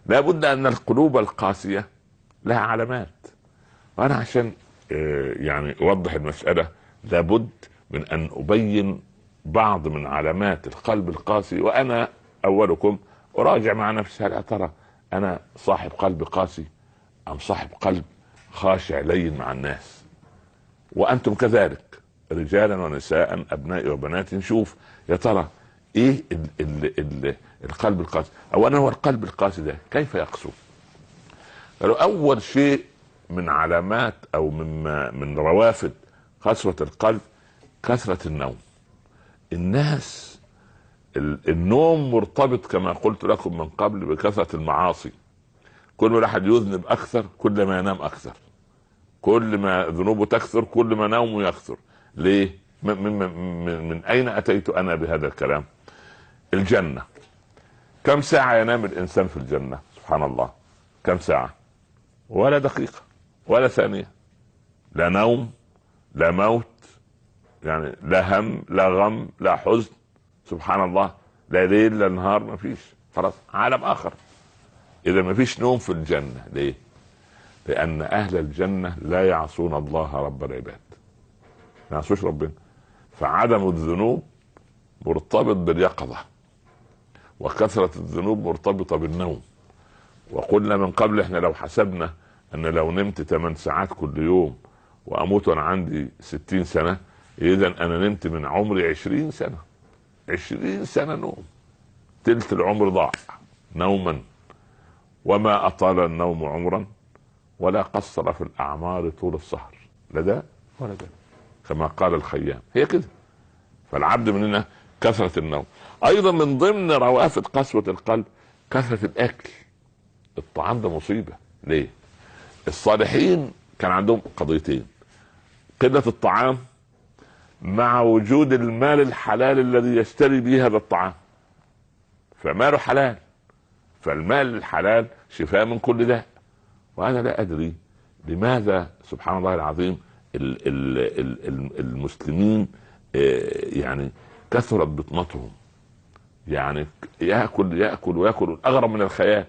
لا بد ان القلوب القاسية لها علامات. وانا عشان يعني اوضح المسألة لابد من ان ابين بعض من علامات القلب القاسي، وانا اولكم اراجع مع نفسي هل ترى انا صاحب قلب قاسي ام صاحب قلب خاشع لين مع الناس. وانتم كذلك رجالا ونساء ابنائي وبناتي، نشوف يا ترى ايه ال القلب القاسي. اولا هو القلب القاسي ده كيف يقسو؟ قالوا اول شيء من علامات او من روافد قسوة القلب كثرة النوم. الناس النوم مرتبط كما قلت لكم من قبل بكثرة المعاصي. كل ما الواحد يذنب اكثر كل ما ينام اكثر، كل ما ذنوبه تكثر كل ما نومه يكثر. ليه؟ من اين اتيت انا بهذا الكلام؟ الجنة كم ساعة ينام الانسان في الجنة؟ سبحان الله، كم ساعة؟ ولا دقيقة ولا ثانية. لا نوم لا موت، يعني لا هم لا غم لا حزن، سبحان الله، لا ليل لا نهار، ما فيش، خلاص عالم اخر. اذا ما فيش نوم في الجنة، ليه؟ لان اهل الجنة لا يعصون الله رب العباد، ما يعصوش ربنا. فعدم الذنوب مرتبط باليقظة، وكثرة الذنوب مرتبطة بالنوم. وقلنا من قبل احنا لو حسبنا ان لو نمت 8 ساعات كل يوم واموت وانا عندي 60 سنة، اذا انا نمت من عمري 20 سنة. 20 سنة نوم، تلت العمر ضاع نوما. وما اطال النوم عمرا ولا قصر في الاعمار طول السهر، لا ده ولا ده، كما قال الخيام. هي كده. فالعبد مننا كثرة النوم. ايضا من ضمن روافد قسوة القلب كثرة الاكل. الطعام ده مصيبة. ليه؟ الصالحين كان عندهم قضيتين: قلة الطعام مع وجود المال الحلال الذي يشتري به هذا الطعام. فماله حلال، فالمال الحلال شفاء من كل داء. وانا لا ادري لماذا سبحان الله العظيم المسلمين يعني كثرت بطنتهم، يعني ياكل وياكل اغرب من الخيال.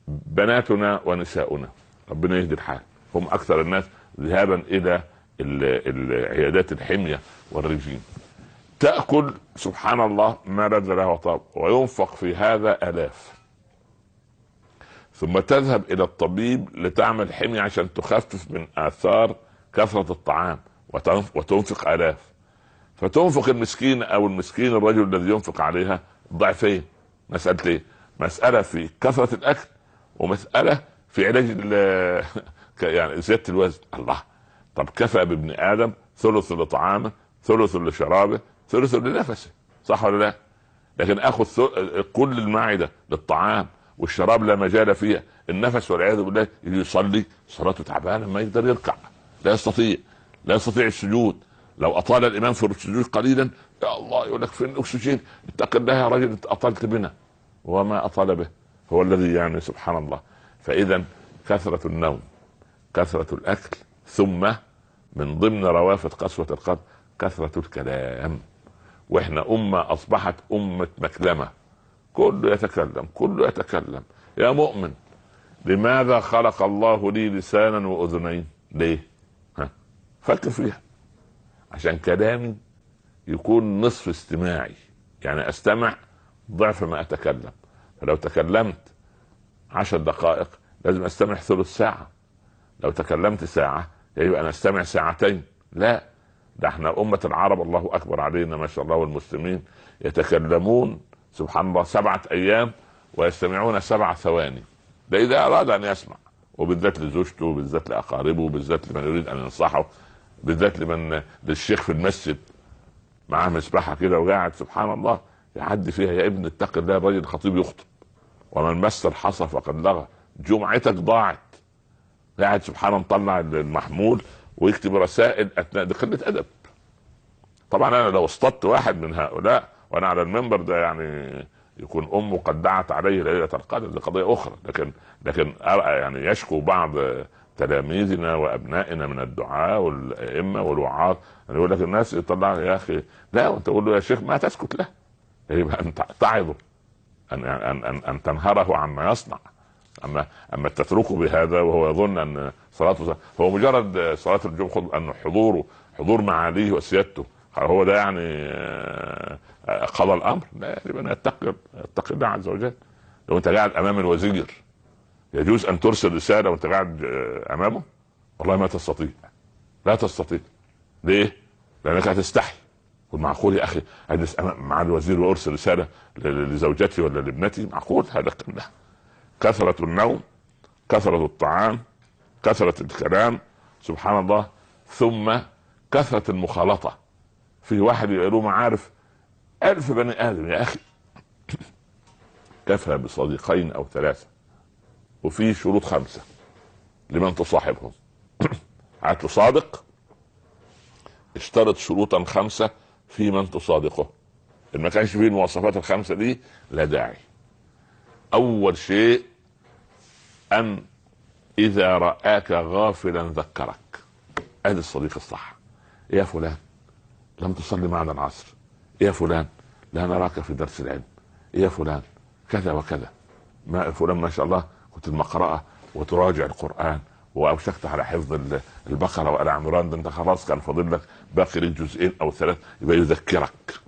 بناتنا ونساؤنا ربنا يهدي الحال هم اكثر الناس ذهابا الى العيادات الحمية والرجيم. تأكل سبحان الله ما لذ له وطاب، وينفق في هذا آلاف، ثم تذهب الى الطبيب لتعمل حمية عشان تخفف من آثار كثرة الطعام، وتنفق آلاف. فتنفق المسكين او المسكين الرجل الذي ينفق عليها ضعفين. مسألة ايه؟ مسألة في كثرة الاكل، ومسألة في علاج يعني زيادة الوزن. الله، طب كفى بابن ادم ثلث لطعامه ثلث لشرابه ثلث لنفسه، صح ولا لا؟ لكن اخذ كل المعدة للطعام والشراب لا مجال فيها، النفس والعياذ بالله يصلي صلاته تعبانه، ما يقدر يركع، لا يستطيع السجود. لو اطال الامام في السجود قليلا يا الله يقول لك فين الاكسجين، اتق الله يا راجل انت اطلت بنا، وما اطال به هو الذي يعني سبحان الله. فاذا كثرة النوم، كثرة الاكل، ثم من ضمن روافد قسوة القلب كثرة الكلام. واحنا اصبحت امة مكلمة، كله يتكلم. يا مؤمن، لماذا خلق الله لي لسانا واذنين؟ ليه؟ فكر فيها. عشان كلامي يكون نصف استماعي، يعني استمع ضعف ما اتكلم. فلو تكلمت 10 دقائق لازم استمع ثلث ساعة. لو تكلمت ساعة يبقى انا استمع ساعتين. لا، ده احنا امة العرب الله اكبر علينا ما شاء الله، والمسلمين يتكلمون سبحان الله 7 ايام ويستمعون 7 ثواني. ده اذا اراد ان يسمع، وبالذات لزوجته، وبالذات لاقاربه، وبالذات لمن يريد ان ينصحه، بالذات للشيخ في المسجد معاه مسبحة كده وقاعد سبحان الله يعدي فيها: يا ابن اتق الله، الرجل الخطيب يخطب ومن مس الحصى فقد لغى، جمعتك ضاعت. قاعد سبحان الله مطلع المحمول ويكتب رسائل اثناء، دي قلة ادب. طبعا انا لو اصطدت واحد من هؤلاء وانا على المنبر ده يعني يكون امه قد دعت عليه ليلة القدر، دي قضية اخرى. لكن يعني يشكو بعض تلاميذنا وابنائنا من الدعاء والائمه والوعاظ يعني يقول لك الناس يطلع يا اخي، لا، وانت تقول له يا شيخ ما تسكت له، يبقى انت تعظه ان تنهره عما يصنع. اما تتركه بهذا وهو يظن ان صلاته هو مجرد صلاه الجمعه، ان حضور معاليه وسيادته هو ده يعني قضى الامر. لا، يبقى يتقي الله عز وجل. لو انت قاعد امام الوزير يجوز ان ترسل رساله وانت قاعد امامه؟ والله ما تستطيع، لا تستطيع. ليه؟ لانك هتستحي. والمعقول يا اخي اجلس مع الوزير وارسل رساله لزوجتي ولا لابنتي؟ معقول هذا؟ لا. كثره النوم، كثره الطعام، كثره الكلام، سبحان الله. ثم كثره المخالطه. في واحد له معارف 1000 بني ادم يا اخي، كفى بصديقين او 3. وفي شروط 5 لمن تصاحبهم. عاد صادق، اشترط شروطا 5 في من تصادقه. إن ما كانش فيه المواصفات ال5 دي لا داعي. اول شيء ان اذا رآك غافلا ذكرك. ادي الصديق الصح. يا فلان لم تصلي معنا العصر، يا فلان لا نراك في درس العلم، يا فلان كذا وكذا، ما فلان ما شاء الله كنت المقرأة وتراجع القرآن واوشكت على حفظ البقرة وآل عمران، ده انت خلاص كان فاضل لك باقي لك 2 أو 3. يبقى يذكرك.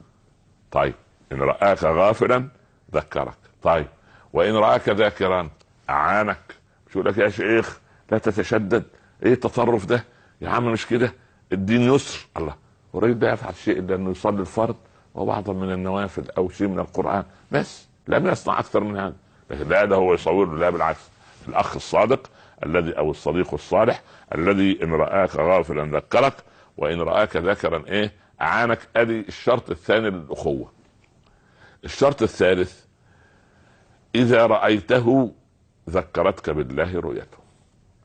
طيب ان رآك غافلا ذكرك. طيب وان رآك ذاكرا اعانك. شو لك يا شيخ لا تتشدد، ايه التصرف ده يا عم؟ مش كده، الدين يسر. الله، اريد لا يفعل شيء الا انه يصلي الفرض وبعضا من النوافل او شيء من القرآن بس، لم يصنع اكثر من هذا. لكن لا، ده هو يصور. لا بالعكس، الاخ الصادق الذي او الصديق الصالح الذي ان رآك غافلا ذكرك، وان رآك ذاكرا ايه اعانك. ادي الشرط الثاني للاخوة. الشرط الثالث اذا رأيته ذكرتك بالله رؤيته.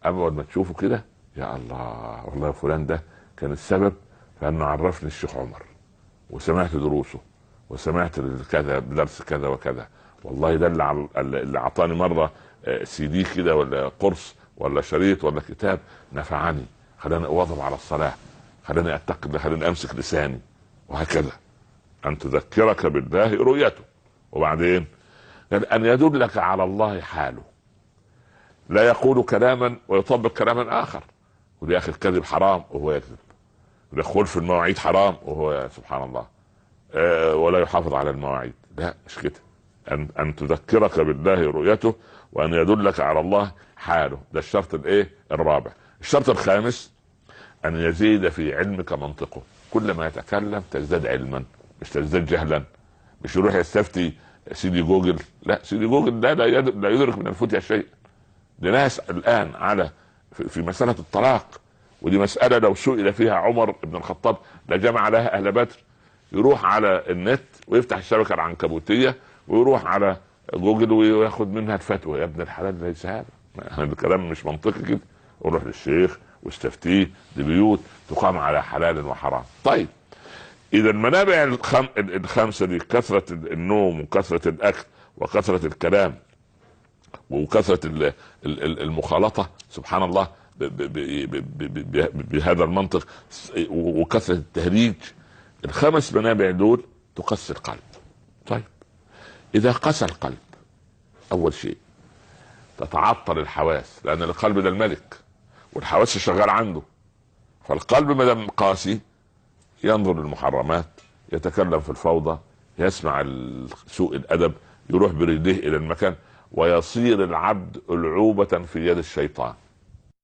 اول ما تشوفه كده يا الله والله فلان ده كان السبب فانه عرفني الشيخ عمر وسمعت دروسه وسمعت كذا درس كذا وكذا، والله ده اللي اعطاني مره CD كده ولا قرص ولا شريط ولا كتاب نفعني، خلاني اواظب على الصلاه، خلاني اتقي، خلاني امسك لساني، وهكذا. ان تذكرك بالله رؤيته. وبعدين ان يدلك على الله حاله، لا يقول كلاما ويطبق كلاما اخر. ودي اخي الكذب حرام وهو يكذب، الدخول في المواعيد حرام وهو سبحان الله ولا يحافظ على المواعيد. لا، مش كده. ان تذكرك بالله رؤيته وان يدلك على الله حاله. ده الشرط الايه الرابع. الشرط الخامس ان يزيد في علمك منطقه. كل ما يتكلم تزداد علما مش تزداد جهلا. مش يروح يستفتي سيدي جوجل. لا، سيدي جوجل ده لا يدرك من الفتيا شيء. لناس الان على في مسألة الطلاق، ودي مسألة لو سئل فيها عمر بن الخطاب لجمع لها أهل بدر. يروح على النت ويفتح الشبكة العنكبوتية ويروح على جوجل وياخد منها الفتوى. يا ابن الحلال ليس هذا الكلام مش منطقي كده. وروح للشيخ واستفتيه. دي بيوت تقام على حلال وحرام. طيب إذا المنابع ال5 دي، كثرة النوم وكثرة الأكل وكثرة الكلام وكثرة المخالطة، سبحان الله، بهذا المنطق، وكثرة التهريج، ال5 منابع دول تقسي القلب. طيب إذا قسى القلب، أول شيء تتعطل الحواس، لأن القلب ده الملك والحواس شغال عنده. فالقلب ما دام قاسي ينظر للمحرمات، يتكلم في الفوضى، يسمع سوء الأدب، يروح برجليه إلى المكان، ويصير العبد ألعوبة في يد الشيطان.